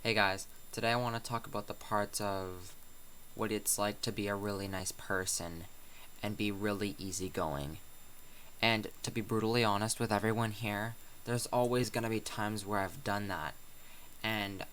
Hey guys, today I want to talk about the parts of what it's like to be a really nice person and be really easygoing. And to be brutally honest with everyone here, there's always going to be times where I've done that, and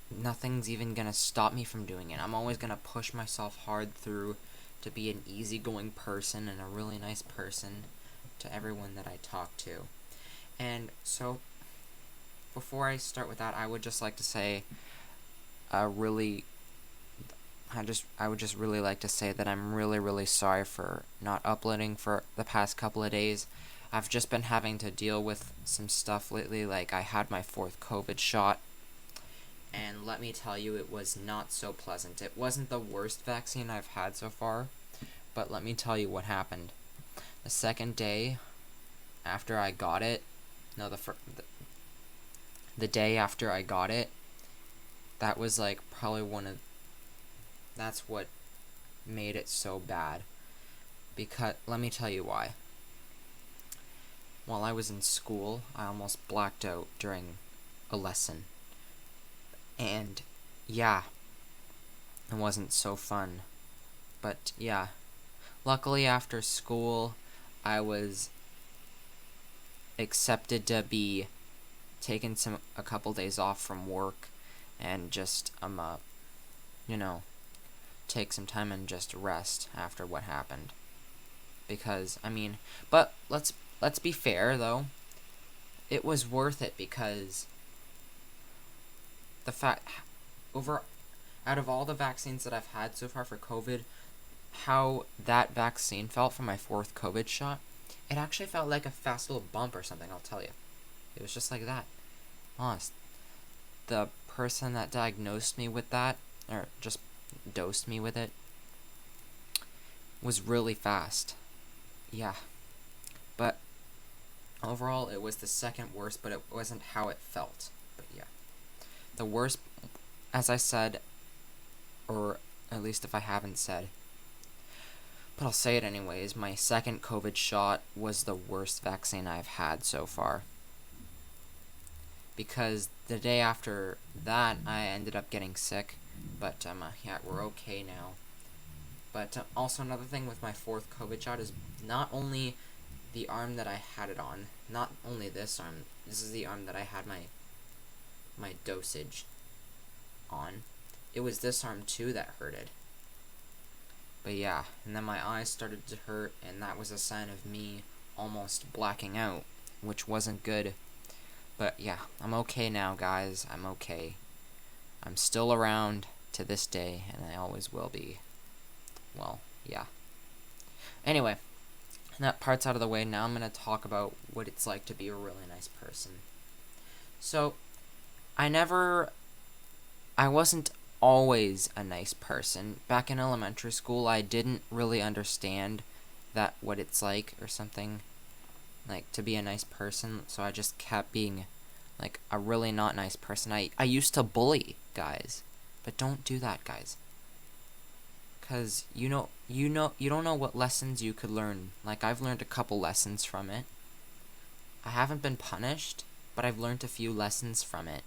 nothing's even going to stop me from doing it. I'm always going to push myself hard through to be an easygoing person and a really nice person to everyone that I talk to. And so, before I start with that, I would just like to say a really I would just really like to say that I'm really sorry for not uploading for the past couple of days. I've just been having to deal with some stuff lately, like I had my 4th COVID shot, and let me tell you, it was not so pleasant. It wasn't the worst vaccine I've had so far, but let me tell you what happened. The second day after I got it, no, the day after I got it, that was like probably that's what made it so bad. Because, let me tell you why. While I was in school, I almost blacked out during a lesson. And, yeah, it wasn't so fun. But, yeah. Luckily, after school, I was accepted to be taking a couple days off from work and just, you know, take some time and just rest after what happened. Because, but let's be fair, though. It was worth it because the fact out of all the vaccines that I've had so far for COVID, how that vaccine felt for my 4th COVID shot, it actually felt like a fast little bump or something, I'll tell you. It was just like that. Honest. The person that diagnosed me with that, or just dosed me with it, was really fast. Yeah. But overall, it was the second worst, but it wasn't how it felt. But yeah. The worst, as I said, or at least if I haven't said, but I'll say it anyways, my second COVID shot was the worst vaccine I've had so far. Because the day after that, I ended up getting sick, but yeah, we're okay now. But also another thing with my 4th COVID shot is not only the arm that I had it on, not only this arm, this is the arm that I had my dosage on. It was this arm too that hurted. But yeah, and then my eyes started to hurt, and that was a sign of me almost blacking out, which wasn't good. But yeah, I'm okay now, guys. I'm okay. I'm still around to this day, and I always will be. Well, yeah. Anyway, that part's out of the way. Now I'm going to talk about what it's like to be a really nice person. So, I wasn't always a nice person. Back in elementary school, I didn't really understand what it's like or something, like to be a nice person, so I just kept being like a really not nice person. I used to bully guys, but don't do that, guys. Cause you don't know what lessons you could learn. Like, I've learned a couple lessons from it. I haven't been punished, but I've learned a few lessons from it.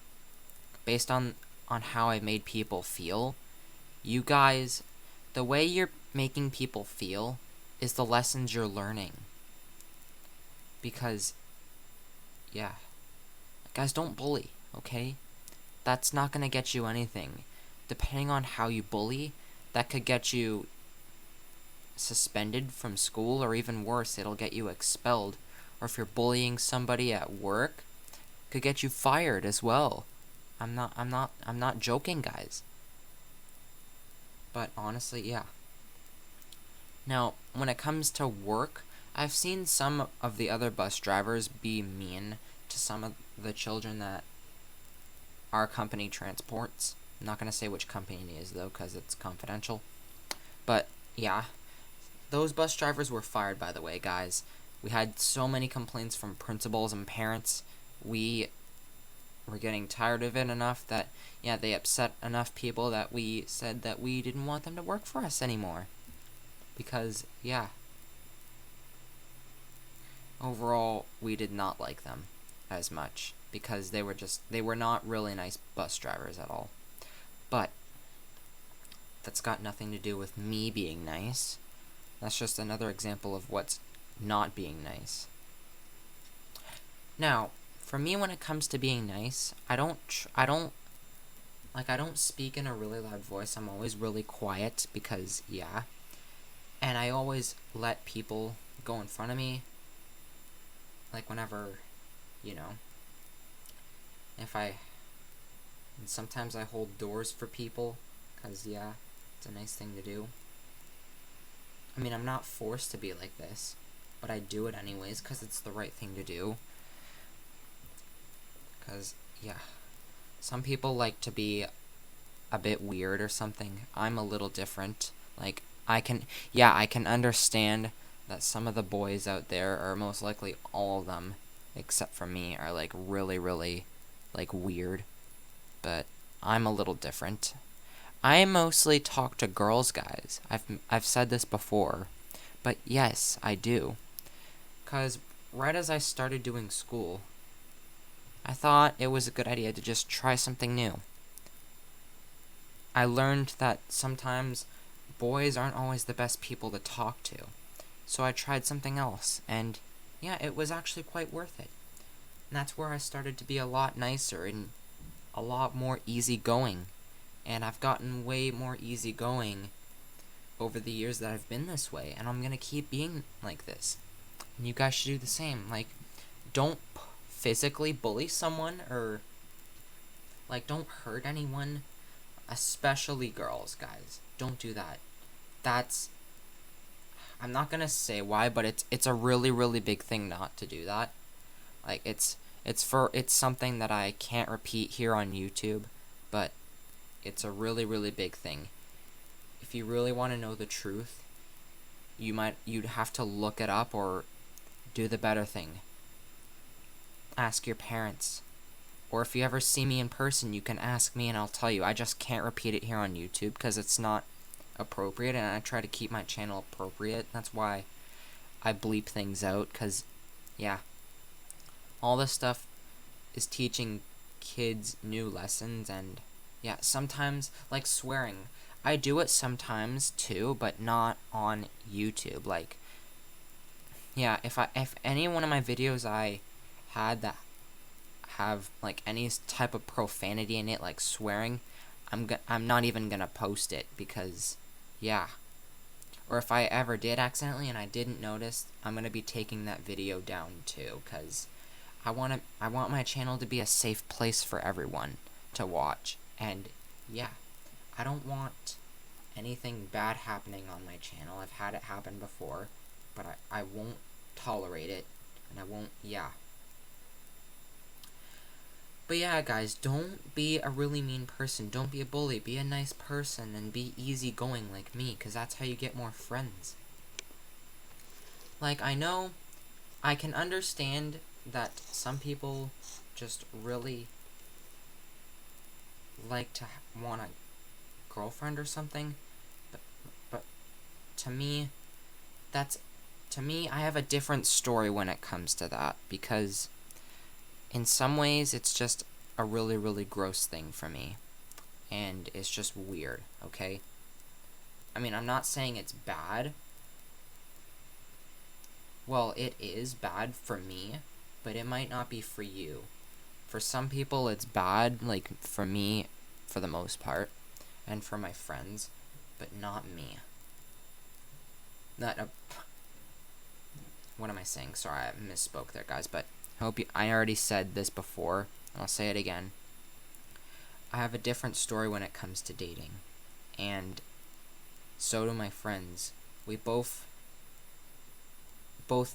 Based on how I made people feel. You guys, the way you're making people feel is the lessons you're learning. Because, yeah. Guys, don't bully, okay? That's not gonna get you anything. Depending on how you bully, that could get you suspended from school, or even worse, it'll get you expelled. Or if you're bullying somebody at work, it could get you fired as well. I'm not joking, guys. But honestly, yeah. Now, when it comes to work, I've seen some of the other bus drivers be mean to some of the children that our company transports. I'm not going to say which company it is, though, because it's confidential. But, yeah. Those bus drivers were fired, by the way, guys. We had so many complaints from principals and parents. We were getting tired of it enough that, yeah, they upset enough people that we said that we didn't want them to work for us anymore. Because, yeah. Overall, we did not like them as much. because they were not really nice bus drivers at all. But that's got nothing to do with me being nice. That's just another example of what's not being nice. Now, for me, when it comes to being nice, I don't speak in a really loud voice. I'm always really quiet because, yeah. And I always let people go in front of me. Like, whenever, you know. And sometimes I hold doors for people. Because, yeah, it's a nice thing to do. I mean, I'm not forced to be like this. But I do it anyways because it's the right thing to do. Because, yeah. Some people like to be a bit weird or something. I'm a little different. Like, I can understand that some of the boys out there, or most likely all of them, except for me, are like really, really, like weird. But I'm a little different. I mostly talk to girls, guys. I've said this before, but yes, I do. 'Cause right as I started doing school, I thought it was a good idea to just try something new. I learned that sometimes boys aren't always the best people to talk to. So I tried something else, and yeah, it was actually quite worth it. And that's where I started to be a lot nicer and a lot more easygoing. And I've gotten way more easygoing over the years that I've been this way, and I'm gonna keep being like this. And you guys should do the same. Like, don't physically bully someone, or like, don't hurt anyone, especially girls, guys. Don't do that. I'm not gonna say why, but it's a really, really big thing not to do that. Like, it's something that I can't repeat here on YouTube, but it's a really, really big thing. If you really want to know the truth, you'd have to look it up or do the better thing. Ask your parents. Or if you ever see me in person, you can ask me and I'll tell you. I just can't repeat it here on YouTube because it's not appropriate, and I try to keep my channel appropriate. That's why I bleep things out, because, yeah. All this stuff is teaching kids new lessons, and, yeah, sometimes, like swearing. I do it sometimes, too, but not on YouTube. Like, yeah, if any one of my videos I had that have like any type of profanity in it, like swearing, I'm not even gonna post it because, yeah. Or if I ever did accidentally and I didn't notice, I'm gonna be taking that video down too, cause I want my channel to be a safe place for everyone to watch, and yeah, I don't want anything bad happening on my channel. I've had it happen before, but I won't tolerate it, and I won't, yeah. But yeah, guys, don't be a really mean person. Don't be a bully. Be a nice person and be easygoing like me, because that's how you get more friends. Like, I know, I can understand that some people just really like to want a girlfriend or something, but to me, I have a different story when it comes to that, because in some ways, it's just a really, really gross thing for me. And it's just weird, okay? I mean, I'm not saying it's bad. Well, it is bad for me, but it might not be for you. For some people, it's bad, like, for me, for the most part, and for my friends, but not me. What am I saying? Sorry, I misspoke there, guys, but I already said this before, and I'll say it again. I have a different story when it comes to dating, and so do my friends. We both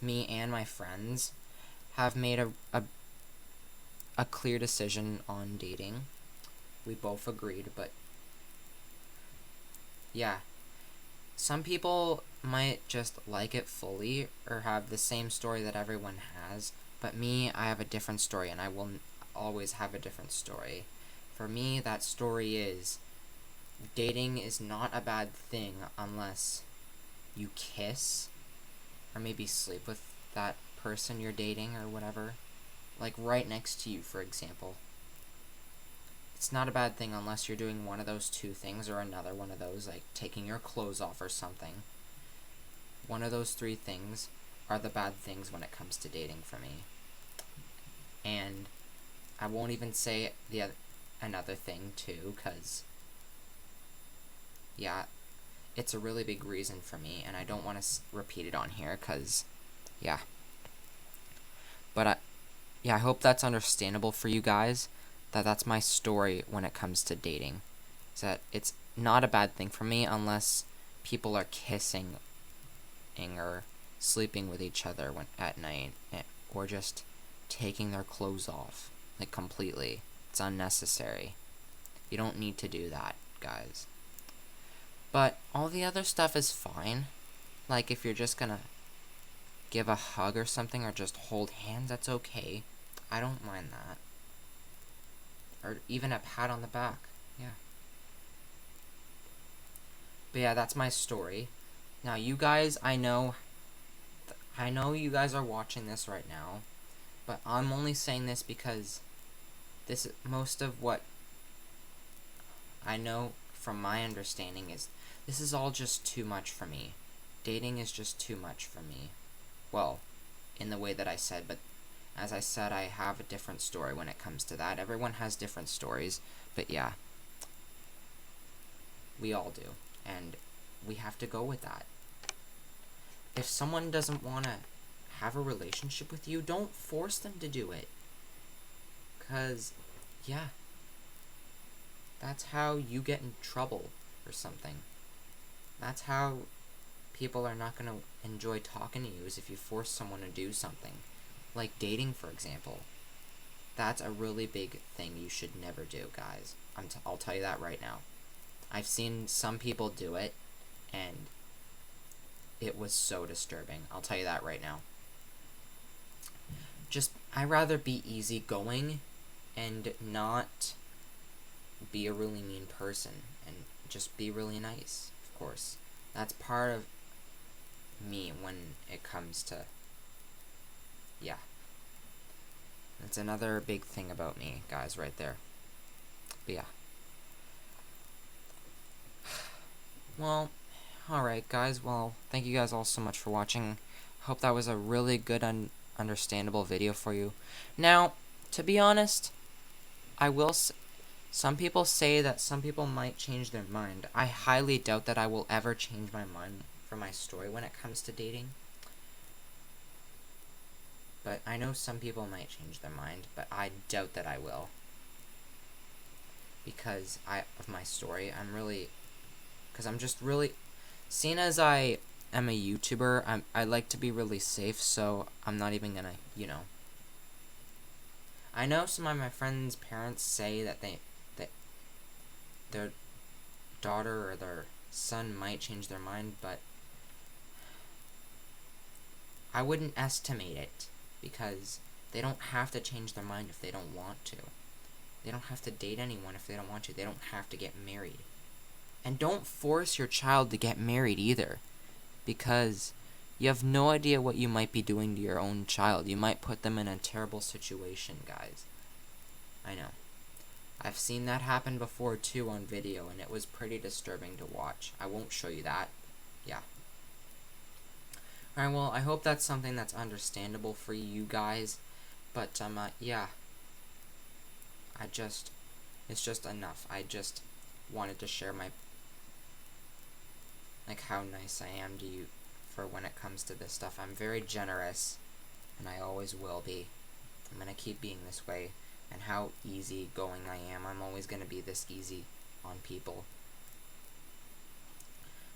me and my friends have made a clear decision on dating. We both agreed, but yeah. Some people might just like it fully or have the same story that everyone has, but me, I have a different story, and I will always have a different story. For me, that story is dating is not a bad thing unless you kiss or maybe sleep with that person you're dating or whatever. like right next to you, for example. It's not a bad thing unless you're doing one of those two things or another one of those, like taking your clothes off or something. One of those three things are the bad things when it comes to dating for me. And I won't even say another thing too, because yeah, it's a really big reason for me, and I don't want to repeat it on here, because yeah. But I hope that's understandable for you guys, that's my story when it comes to dating. Is that it's not a bad thing for me unless people are kissing or sleeping with each other at night, or just taking their clothes off, like completely. It's unnecessary. You don't need to do that, guys. But all the other stuff is fine. Like if you're just gonna give a hug or something, or just hold hands, that's okay. I don't mind that. Or even a pat on the back. Yeah. But yeah, that's my story. Now you guys, I know you guys are watching this right now, but I'm only saying this because most of what I know from my understanding is this is all just too much for me. Dating is just too much for me. Well, in the way that I said, but as I said, I have a different story when it comes to that. Everyone has different stories, but yeah, we all do, and we have to go with that. If someone doesn't want to have a relationship with you, don't force them to do it. Because, yeah, that's how you get in trouble or something. That's how people are not going to enjoy talking to you, is if you force someone to do something. Like dating, for example. That's a really big thing you should never do, guys. I'll tell you that right now. I've seen some people do it, and it was so disturbing. I'll tell you that right now. I'd rather be easygoing and not be a really mean person, and just be really nice, of course. That's part of me when it comes to, yeah. That's another big thing about me, guys, right there. But yeah. Well, alright, guys. Well, thank you guys all so much for watching. Hope that was a really good, understandable video for you. Now, to be honest, some people say that some people might change their mind. I highly doubt that I will ever change my mind for my story when it comes to dating. But I know some people might change their mind, but I doubt that I will. Because of my story, I'm just really, seeing as I am a YouTuber, I like to be really safe, so I'm not even gonna, I know some of my friends' parents say that their daughter or their son might change their mind, but I wouldn't estimate it, because they don't have to change their mind if they don't want to. They don't have to date anyone if they don't want to. They don't have to get married. And don't force your child to get married either, because you have no idea what you might be doing to your own child. You might put them in a terrible situation, guys. I know. I've seen that happen before too on video, and it was pretty disturbing to watch. I won't show you that. Yeah. Alright, well, I hope that's something that's understandable for you guys. But, yeah. It's just enough. I just wanted to share how nice I am to you for when it comes to this stuff. I'm very generous, and I always will be. I'm gonna keep being this way, and how easygoing I am. I'm always gonna be this easy on people.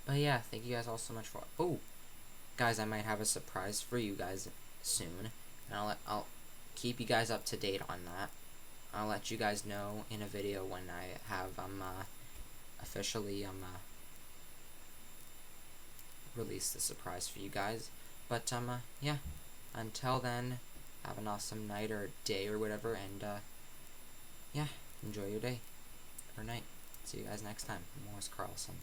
But yeah, thank you guys all so much for. Oh, guys, I might have a surprise for you guys soon, and I'll keep you guys up to date on that. I'll let you guys know in a video when I have officially release the surprise for you guys. But yeah, until then, have an awesome night or day or whatever, and yeah, enjoy your day or night. See you guys next time. Morris Carlson.